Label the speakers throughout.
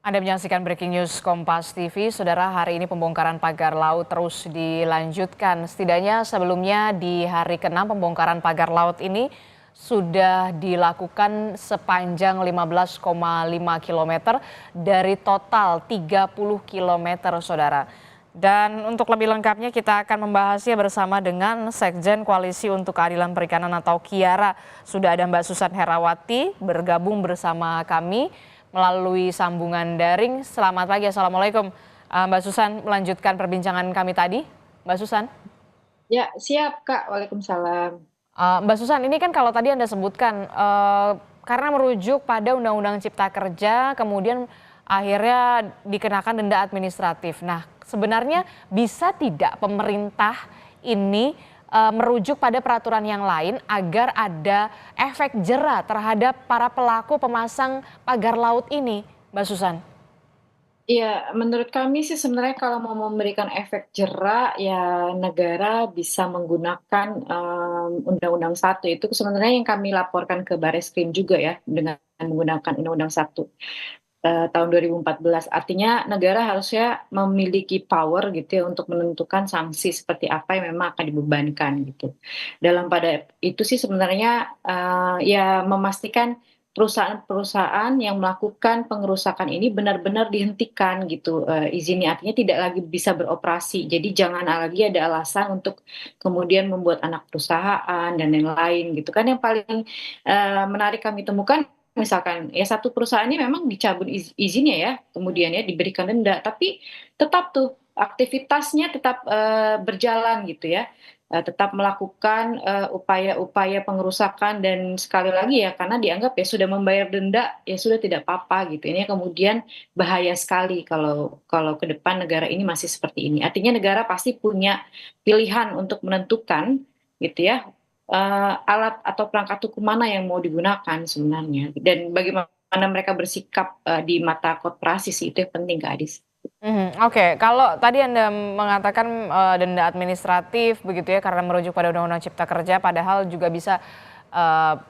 Speaker 1: Anda menyaksikan Breaking News Kompas TV. Saudara, hari ini pembongkaran pagar laut terus dilanjutkan. Setidaknya sebelumnya di hari ke-6 pembongkaran pagar laut ini sudah dilakukan sepanjang 15,5 km dari total 30 km, Saudara. Dan untuk lebih lengkapnya kita akan membahasnya bersama dengan Sekjen Koalisi untuk Keadilan Perikanan atau KIARA. Sudah ada Mbak Susan Herawati bergabung bersama kami melalui sambungan daring. Selamat pagi, Assalamualaikum. Mbak Susan, melanjutkan perbincangan kami tadi. Mbak Susan.
Speaker 2: Ya, siap Kak. Waalaikumsalam.
Speaker 1: Mbak Susan, ini kan kalau tadi Anda sebutkan, karena merujuk pada Undang-Undang Cipta Kerja, kemudian akhirnya dikenakan denda administratif. Nah, sebenarnya bisa tidak pemerintah ini merujuk pada peraturan yang lain agar ada efek jera terhadap para pelaku pemasang pagar laut ini, Mbak Susan?
Speaker 2: Iya, menurut kami sih sebenarnya kalau mau memberikan efek jera, ya negara bisa menggunakan, Undang-Undang 1 itu sebenarnya yang kami laporkan ke Bareskrim juga ya, dengan menggunakan Undang-Undang 1, tahun 2014. Artinya negara harusnya memiliki power gitu ya untuk menentukan sanksi seperti apa yang memang akan dibebankan gitu. Dalam pada itu sih sebenarnya, ya memastikan perusahaan-perusahaan yang melakukan pengerusakan ini benar-benar dihentikan gitu, izinnya, artinya tidak lagi bisa beroperasi. Jadi jangan lagi ada alasan untuk kemudian membuat anak perusahaan dan yang lain gitu kan. Yang paling, menarik kami temukan misalkan ya satu perusahaan ini memang dicabut izinnya ya, kemudian ya diberikan denda, tapi tetap tuh aktivitasnya tetap, berjalan gitu ya, tetap melakukan, upaya-upaya pengerusakan dan sekali lagi ya karena dianggap ya sudah membayar denda, ya sudah tidak apa-apa gitu. Ini kemudian bahaya sekali kalau kalau ke depan negara ini masih seperti ini. Artinya negara pasti punya pilihan untuk menentukan gitu ya, alat atau perangkat hukum mana yang mau digunakan sebenarnya dan bagaimana mereka bersikap, di mata korporasi sih itu yang penting Kak Adis.
Speaker 1: Oke. Kalau tadi Anda mengatakan, denda administratif begitu ya karena merujuk pada Undang-Undang Cipta Kerja, padahal juga bisa,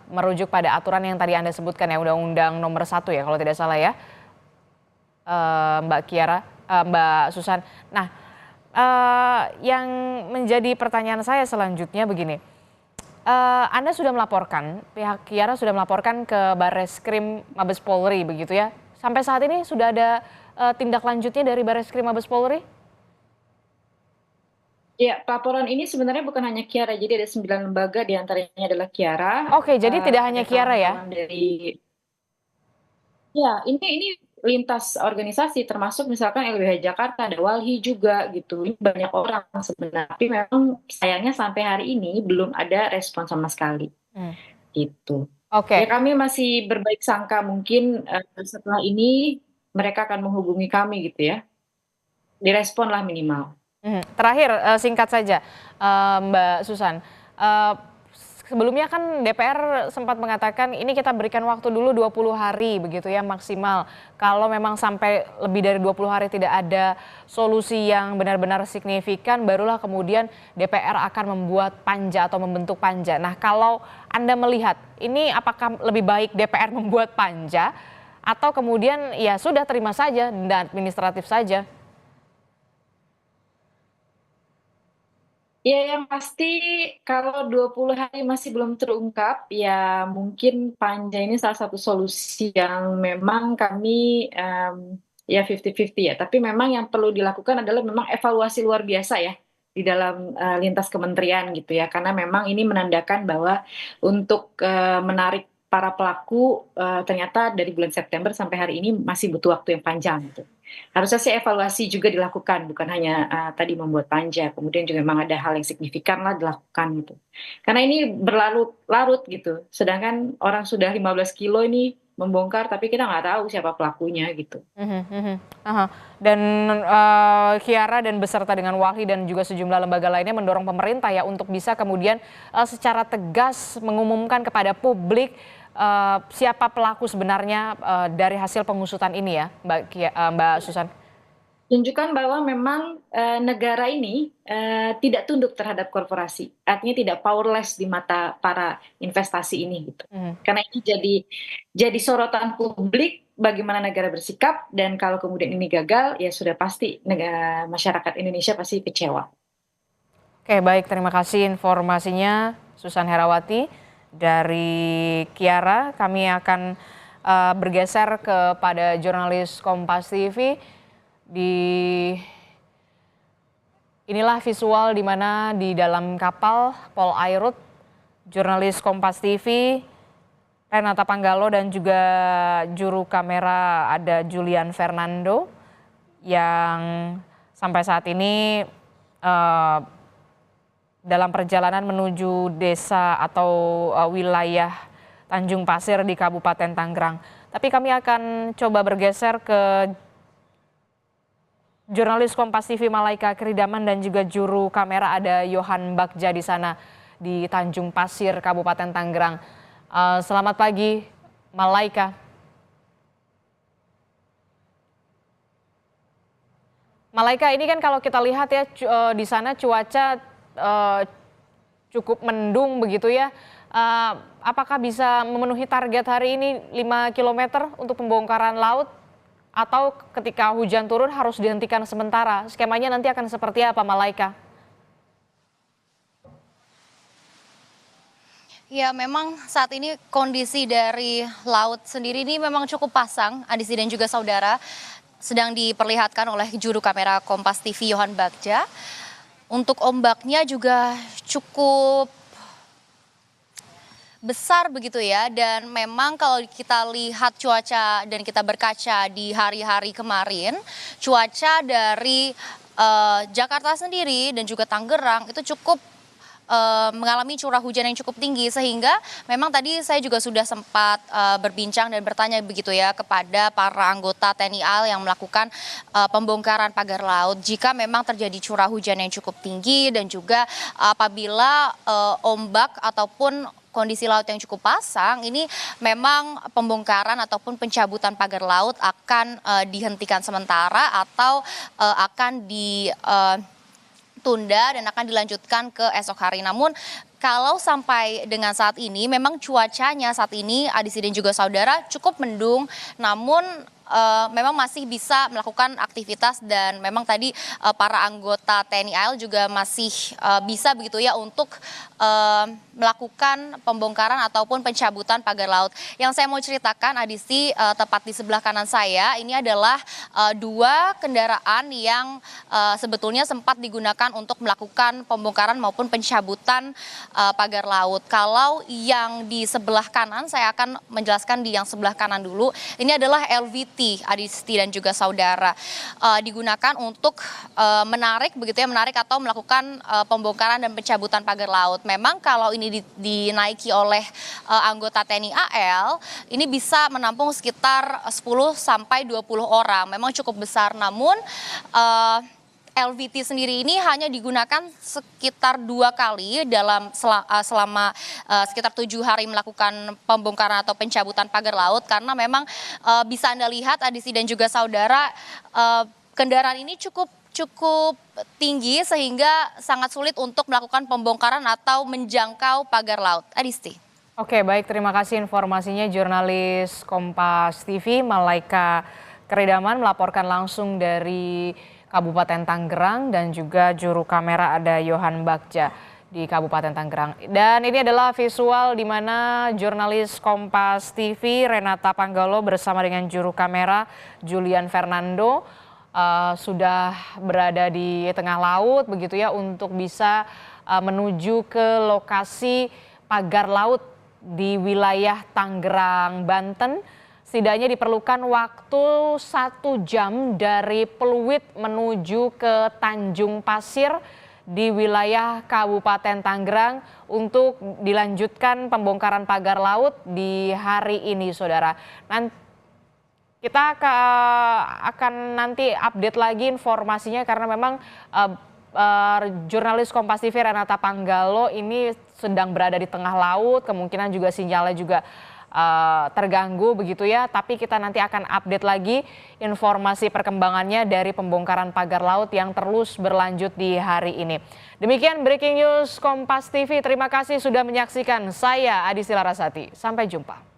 Speaker 1: merujuk pada aturan yang tadi Anda sebutkan ya, Undang-Undang Nomor 1 ya kalau tidak salah ya, Mbak Susan. Nah, yang menjadi pertanyaan saya selanjutnya begini, Anda sudah melaporkan, pihak KIARA sudah melaporkan ke Barreskrim Mabes Polri begitu ya. Sampai saat ini sudah ada, tindak lanjutnya dari Barreskrim Mabes Polri?
Speaker 2: Ya, laporan ini sebenarnya bukan hanya KIARA, jadi ada 9 lembaga di antaranya adalah KIARA,
Speaker 1: Oke, jadi tidak
Speaker 2: ada
Speaker 1: hanya KIARA ya?
Speaker 2: kawan-kawan dari ya, ini lintas organisasi termasuk misalkan LBH Jakarta, ada Walhi juga gitu, ini banyak orang sebenarnya, tapi memang sayangnya sampai hari ini belum ada respon sama sekali,
Speaker 1: Mmm,
Speaker 2: gitu. Ya
Speaker 1: oke.
Speaker 2: kami masih berbaik sangka mungkin, setelah ini mereka akan menghubungi kami gitu ya, diresponlah minimal.
Speaker 1: Terakhir, singkat saja, Mbak Susan, eee, sebelumnya kan DPR sempat mengatakan ini kita berikan waktu dulu 20 hari begitu ya maksimal. Kalau memang sampai lebih dari 20 hari tidak ada solusi yang benar-benar signifikan, barulah kemudian DPR akan membuat panja atau membentuk panja. Nah, kalau Anda melihat ini apakah lebih baik DPR membuat panja atau kemudian ya sudah terima saja denda administratif saja?
Speaker 2: Ya yang pasti kalau 20 hari masih belum terungkap, ya mungkin panja ini salah satu solusi yang memang kami, ya 50-50 ya, tapi memang yang perlu dilakukan adalah memang evaluasi luar biasa ya, di dalam, lintas kementerian gitu ya. Karena memang ini menandakan bahwa untuk, menarik para pelaku, ternyata dari bulan September sampai hari ini masih butuh waktu yang panjang gitu. Harusnya sih evaluasi juga dilakukan, bukan hanya, tadi membuat panja, kemudian juga memang ada hal yang signifikan lah dilakukan gitu. Karena ini berlarut-larut gitu, sedangkan orang sudah 15 kilo ini membongkar, tapi kita nggak tahu siapa pelakunya gitu.
Speaker 1: Mhm mhm, ah. Dan, KIARA dan beserta dengan Walhi dan juga sejumlah lembaga lainnya mendorong pemerintah ya untuk bisa kemudian, secara tegas mengumumkan kepada publik, siapa pelaku sebenarnya, dari hasil pengusutan ini ya, Mbak Susan?
Speaker 2: Tunjukkan bahwa memang, negara ini, tidak tunduk terhadap korporasi, artinya tidak powerless di mata para investasi ini gitu.
Speaker 1: Mhm
Speaker 2: Karena ini jadi sorotan publik, bagaimana negara bersikap, dan kalau kemudian ini gagal, ya sudah pasti masyarakat Indonesia pasti kecewa.
Speaker 1: Oke, baik, terima kasih informasinya Susan Herawati dari Kiara. Kami akan bergeser kepada jurnalis Kompas TV. Inilah visual di mana di dalam kapal Pol Airut, jurnalis Kompas TV Renata Panggalo dan juga juru kamera ada Julian Fernando yang sampai saat ini dalam perjalanan menuju desa atau wilayah Tanjung Pasir di Kabupaten Tangerang. Tapi kami akan coba bergeser ke jurnalis Kompas TV Malaika Keridaman dan juga juru kamera ada Yohan Bagja di sana di Tanjung Pasir, Kabupaten Tangerang. Selamat pagi, Malaika. Malaika, ini kan kalau kita lihat ya di sana cuaca cukup mendung begitu ya. Apakah bisa memenuhi target hari ini 5 km untuk pembongkaran laut? Atau ketika hujan turun harus dihentikan sementara? Skemanya nanti akan seperti apa, Malaika?
Speaker 3: Ya, memang saat ini kondisi dari laut sendiri ini memang cukup pasang, Adisi dan juga saudara. Sedang diperlihatkan oleh juru kamera Kompas TV Yohan Bagja. Untuk ombaknya juga cukup besar begitu ya, dan memang kalau kita lihat cuaca dan kita berkaca di hari-hari kemarin, cuaca dari Jakarta sendiri dan juga Tangerang itu cukup mengalami curah hujan yang cukup tinggi, sehingga memang tadi saya juga sudah sempat berbincang dan bertanya begitu ya kepada para anggota TNI AL yang melakukan pembongkaran pagar laut jika memang terjadi curah hujan yang cukup tinggi dan juga apabila ombak ataupun kondisi laut yang cukup pasang, ini memang pembongkaran ataupun pencabutan pagar laut akan dihentikan sementara atau akan ditunda dan akan dilanjutkan ke esok hari. Namun kalau sampai dengan saat ini memang cuacanya saat ini Adisi dan juga saudara cukup mendung, namun memang masih bisa melakukan aktivitas dan memang tadi para anggota TNI AL juga masih bisa begitu ya untuk melakukan pembongkaran ataupun pencabutan pagar laut. Yang saya mau ceritakan Adisi, tepat di sebelah kanan saya ini adalah dua kendaraan yang sebetulnya sempat digunakan untuk melakukan pembongkaran maupun pencabutan pagar laut. Kalau yang di sebelah kanan, saya akan menjelaskan di yang sebelah kanan dulu. Ini adalah LVT Adisti dan juga saudara, digunakan untuk menarik begitu ya, menarik atau melakukan pembongkaran dan pencabutan pagar laut. Memang kalau ini dinaiki oleh anggota TNI AL, ini bisa menampung sekitar 10 sampai 20 orang. Memang cukup besar, namun LVT sendiri ini hanya digunakan sekitar 2 kali selama sekitar 7 hari melakukan pembongkaran atau pencabutan pagar laut, karena memang bisa Anda lihat Adisi dan juga saudara, kendaraan ini cukup tinggi sehingga sangat sulit untuk melakukan pembongkaran atau menjangkau pagar laut. Adisti.
Speaker 1: Oke, baik, terima kasih informasinya jurnalis Kompas TV Malaika Keridaman melaporkan langsung dari Kabupaten Tangerang dan juga juru kamera ada Yohan Bagja di Kabupaten Tangerang. Dan ini adalah visual di mana jurnalis Kompas TV Renata Panggalo bersama dengan juru kamera Julian Fernando sudah berada di tengah laut begitu ya untuk bisa menuju ke lokasi pagar laut di wilayah Tangerang, Banten. Setidaknya diperlukan waktu 1 jam dari Pluit menuju ke Tanjung Pasir di wilayah Kabupaten Tangerang untuk dilanjutkan pembongkaran pagar laut di hari ini, saudara. Kita akan nanti update lagi informasinya karena memang jurnalis Kompas TV Renata Panggalo ini sedang berada di tengah laut, kemungkinan juga sinyalnya juga terganggu begitu ya, tapi kita nanti akan update lagi informasi perkembangannya dari pembongkaran pagar laut yang terus berlanjut di hari ini. Demikian breaking news Kompas TV, terima kasih sudah menyaksikan. Saya Adisi Larasati, sampai jumpa.